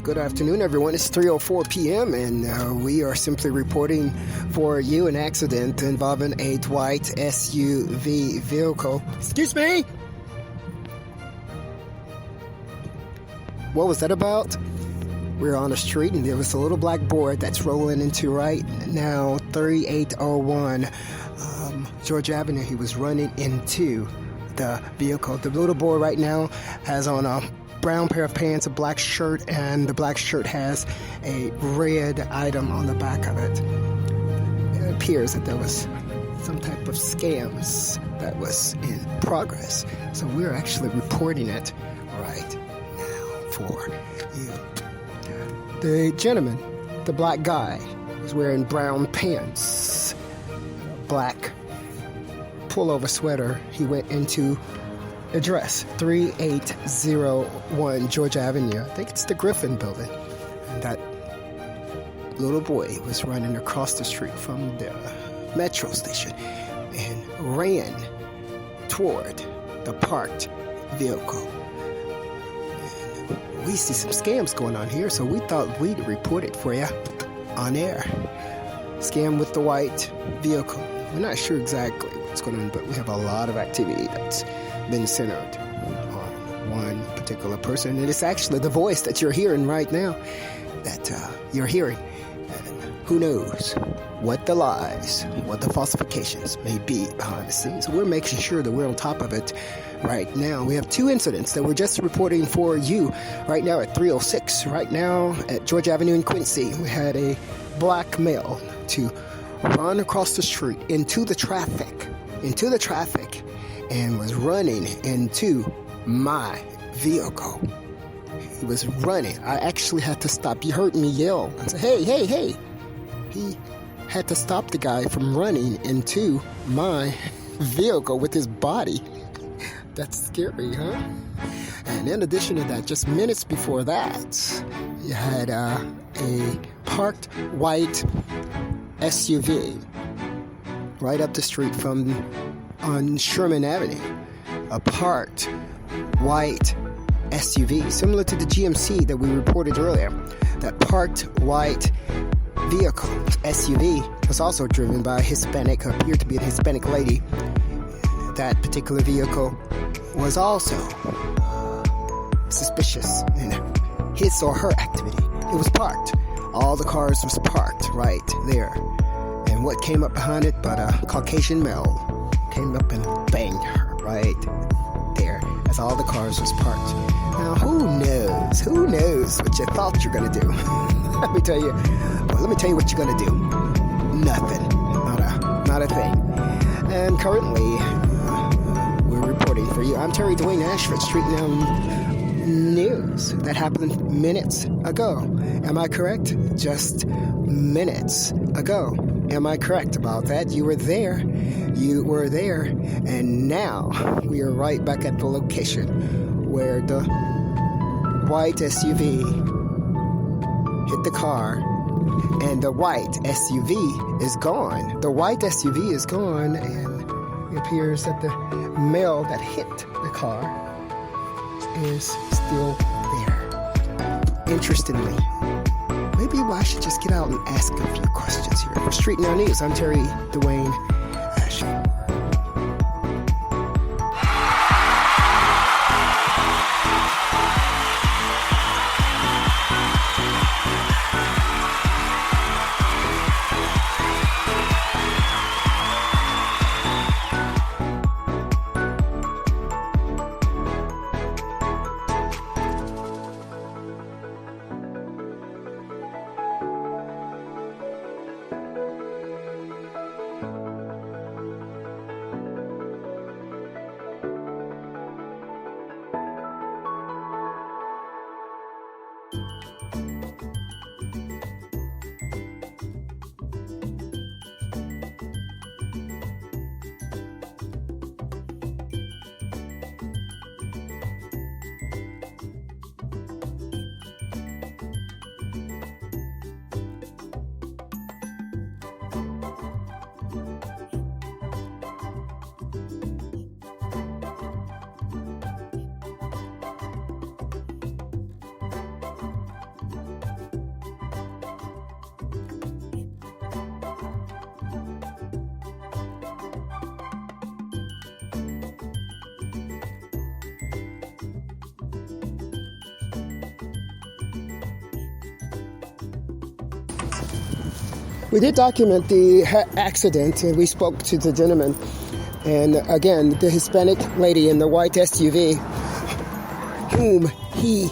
Good afternoon, everyone. It's 3:04 p.m., and we are simply reporting for you an accident involving a white SUV vehicle. Excuse me? What was that about? We're on the street, and there was a little black boy that's rolling into right now 3801 George Avenue. He was running into the vehicle. The little boy right now has on a brown pair of pants, a black shirt, and the black shirt has a red item on the back of it. It appears that there was some type of scams that was in progress. So we're actually reporting it right now for you. The gentleman, the black guy, was wearing brown pants, black pullover sweater. He went into address 3801 George Avenue. I think it's the Griffin building. And that little boy was running across the street from the metro station and ran toward the parked vehicle. And we see some scams going on here, so we thought we'd report it for you on air. Scam with the white vehicle. We're not sure exactly what's going on, but we have a lot of activity that's been centered on one particular person, and it's actually the voice that you're hearing right now that you're hearing. And who knows what the lies, what the falsifications may be behind the scenes. So we're making sure that we're on top of it right now. We have two incidents that we're just reporting for you right now at 306. Right now at George Avenue in Quincy, we had a black male to run across the street into the traffic, and was running into my vehicle. He was running. I actually had to stop. You heard me yell and say, hey, hey, hey. He had to stop the guy from running into my vehicle with his body. That's scary, huh? And in addition to that, just minutes before that, you had a parked white SUV right up the street on Sherman Avenue, a parked white SUV, similar to the GMC that we reported earlier. That parked white vehicle, SUV, was also driven by a Hispanic, appeared to be a Hispanic lady. That particular vehicle was also suspicious in his or her activity. It was parked. All the cars was parked right there. And what came up behind it but a Caucasian male came up and banged her right there as all the cars was parked. Now, who knows what you thought you're going to do? let me tell you what you're going to do. Nothing. Not a thing. And currently, we're reporting for you. I'm Terry Dwayne Ashford, Street News. That happened minutes ago. Am I correct? Just minutes ago. Am I correct about that? You were there, and now we are right back at the location where the white SUV hit the car, and the white SUV is gone. The white SUV is gone, and it appears that the male that hit the car is still there. Interestingly, maybe I should just get out and ask a few questions here. For Street Now News, I'm Terry Dwayne Ashford. We did document the accident, and we spoke to the gentleman. And again, the Hispanic lady in the white SUV, whom he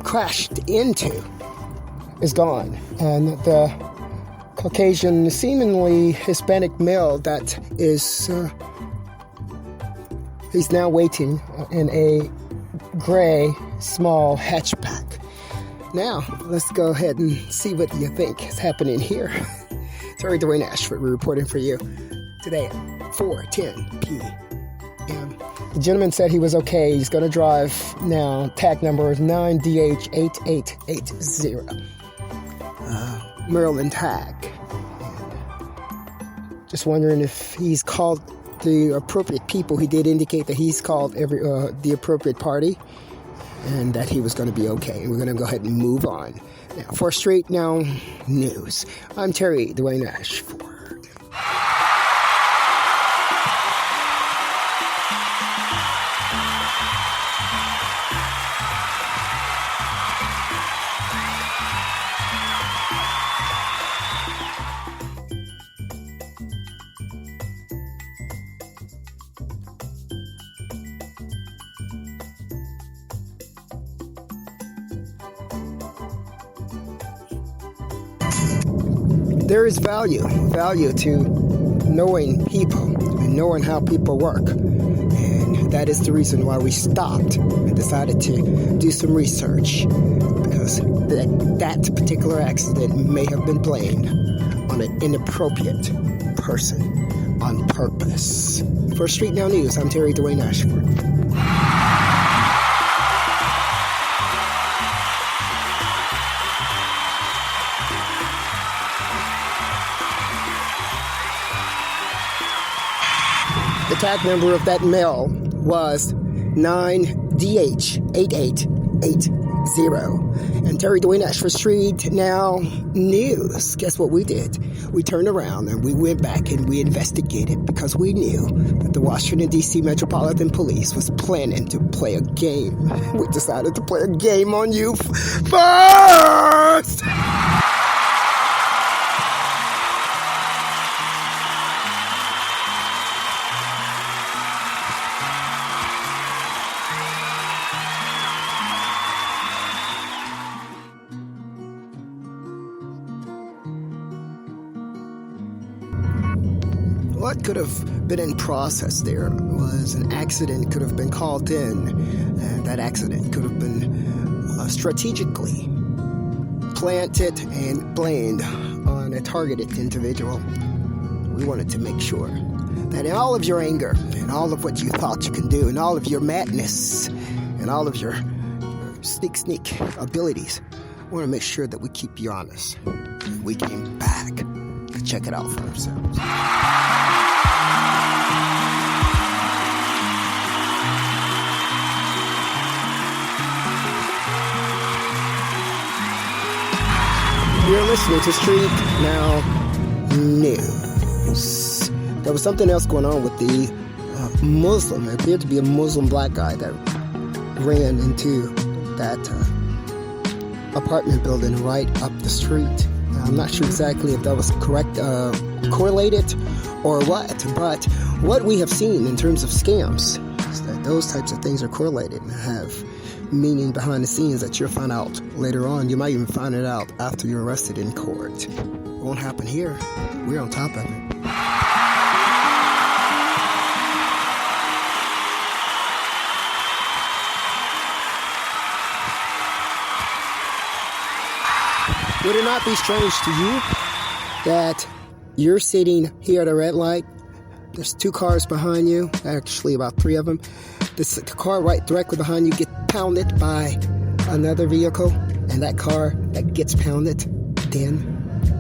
crashed into, is gone. And the Caucasian, seemingly Hispanic male that is, he's now waiting in a gray, small hatchback. Now, let's go ahead and see what you think is happening here. Terry Dwayne Ashford, we're reporting for you today at 4:10 p.m. The gentleman said he was okay. He's going to drive now. Tag number is 9DH8880. Maryland tag. And just wondering if he's called the appropriate people. He did indicate that he's called the appropriate party, and that he was going to be okay. We're going to go ahead and move on. Now, for Straight Now News, I'm Terry Dwayne Ashford. There is value to knowing people and knowing how people work. And that is the reason why we stopped and decided to do some research, because that particular accident may have been blamed on an inappropriate person on purpose. For Street Now News, I'm Terry Dwayne Ashford. The tag number of that male was 9DH8880. And Terry Dwayne Ashford Street Now News. Guess what we did? We turned around and we went back and we investigated, because we knew that the Washington, D.C. Metropolitan Police was planning to play a game. We decided to play a game on you first! What could have been in process there was an accident could have been called in, and that accident could have been strategically planted and blamed on a targeted individual. We wanted to make sure that in all of your anger and all of what you thought you can do and all of your madness and all of your sneak abilities, we want to make sure that we keep you honest. We came back to check it out for ourselves. You're listening to Street Now News. There was something else going on with the Muslim. It appeared to be a Muslim black guy that ran into that apartment building right up the street. Now, I'm not sure exactly if that was correlated or what, but what we have seen in terms of scams is that those types of things are correlated and have meaning behind the scenes that you'll find out later on. You might even find it out after you're arrested in court. It won't happen here. We're on top of it. Would it not be strange to you that you're sitting here at a red light? There's two cars behind you, actually about three of them. This car right directly behind you gets pounded by another vehicle, and that car that gets pounded then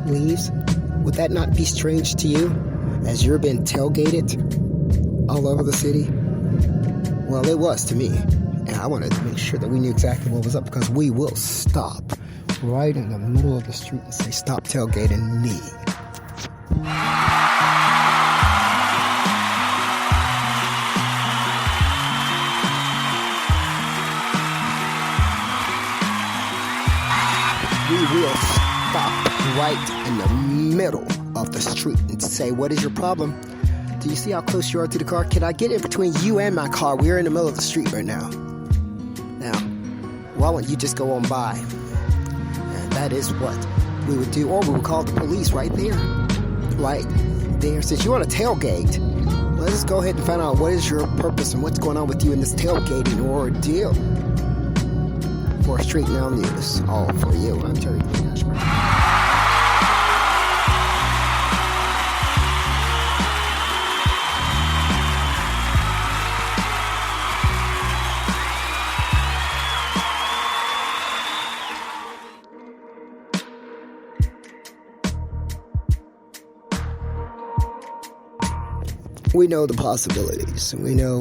leaves. Would that not be strange to you as you're being tailgated all over the city? Well, it was to me, and I wanted to make sure that we knew exactly what was up, because we will stop right in the middle of the street and say, "Stop tailgating me." We will stop right in the middle of the street and say, what is your problem? Do you see how close you are to the car? Can I get in between you and my car? We're in the middle of the street right now. Now, why don't you just go on by? And that is what we would do. Or we would call the police right there. Right there. Since you want to tailgate, let's go ahead and find out what is your purpose and what's going on with you in this tailgating ordeal. For Street Now News, all for you. I'm Terry Dwayne Ashford. We know the possibilities. We know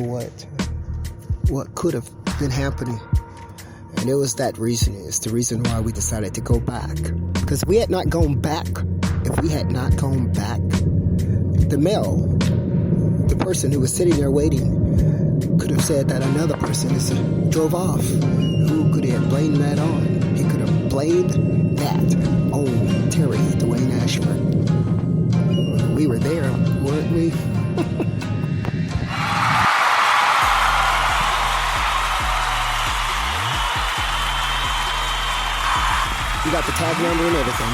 what could have been happening. And it was that reason, it's the reason why we decided to go back. Because if we had not gone back, the male, the person who was sitting there waiting, could have said that another person drove off. Who could he have blamed that on? He could have blamed that on Terry Dwayne Ashford. We were there, weren't we? We got the tag number and everything,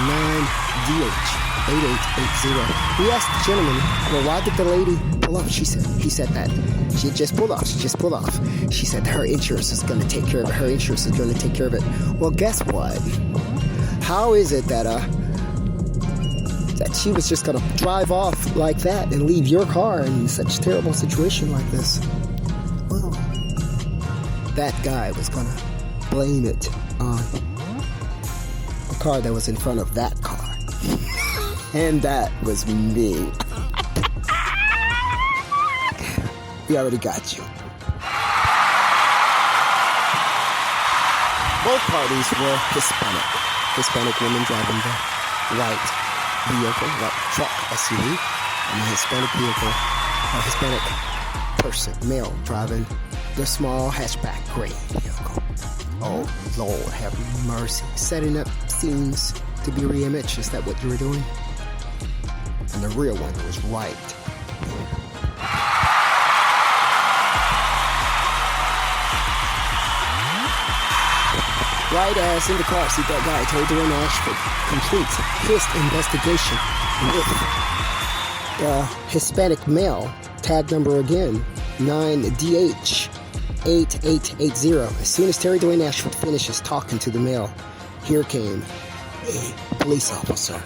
9DH8880. We asked the gentleman, well, why did the lady pull off? He said that she just pulled off. She said her insurance is going to take care of it. Well, guess what? How is it that she was just going to drive off like that and leave your car in such a terrible situation like this? Well, that guy was going to blame it on car that was in front of that car. And that was me. We already got you. Both parties were Hispanic women driving the white vehicle, white truck SUV, and the Hispanic vehicle, a Hispanic person, male, driving the small hatchback gray vehicle. Oh, Lord, have mercy. Setting up scenes to be re-imaged. Is that what you were doing? And the real one was right. Right as in the car seat, that guy, Terry Dwayne Ashford, completes his investigation with the Hispanic male, tag number again, 9DH8880. As soon as Terry Dwayne Ashford finishes talking to the male, here came a police officer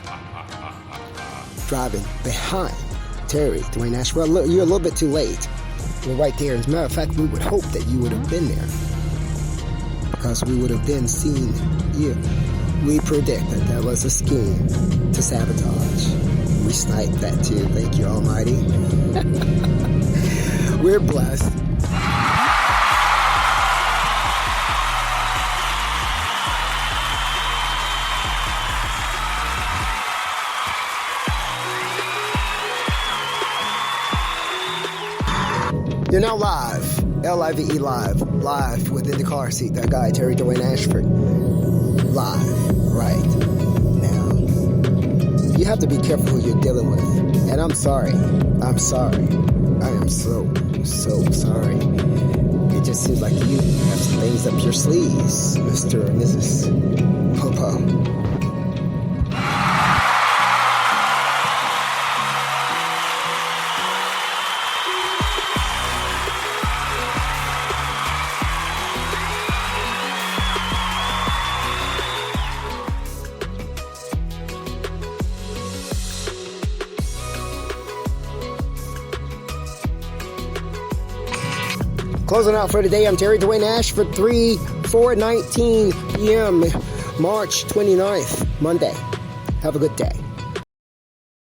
driving behind Terry Dwayne Ashford. Well, you're a little bit too late. We're right there. As a matter of fact, we would hope that you would have been there, because we would have then seen you. We predict that was a scheme to sabotage. We sniped that too. Thank you, Almighty. We're blessed. You're now live, L-I-V-E live within the car seat. That guy, Terry Dwayne Ashford, live right now. You have to be careful who you're dealing with. And I'm sorry. I am so sorry. It just seems like you have some things up your sleeves, Mr. and Mrs. Popo. Closing out for today, I'm Terry Dwayne Ashford, 4:19 p.m., March 29th, Monday. Have a good day.